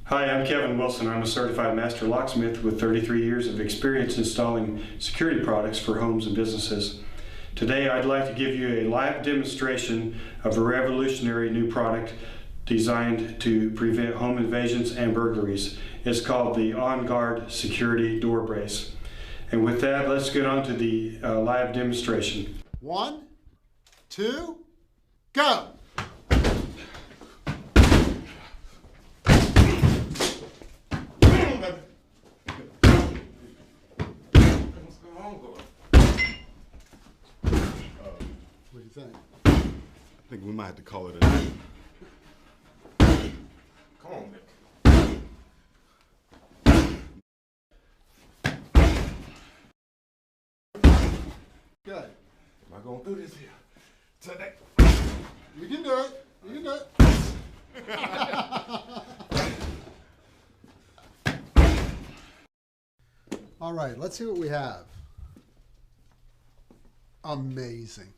Hi, I'm Kevin Wilson. I'm a certified master locksmith with 33 years of experience installing security products for homes and businesses. Today I'd like to give you a live demonstration of a revolutionary new product designed to prevent home invasions and burglaries. It's called the On Guard Security Door Brace. And with that, let's get on to the live demonstration. 1, 2, go! What do you think? I think we might have to call it a night. Come on, Nick. Good. Am I gonna do this here today? You can do it. You can do it. All right, let's see what we have. Amazing.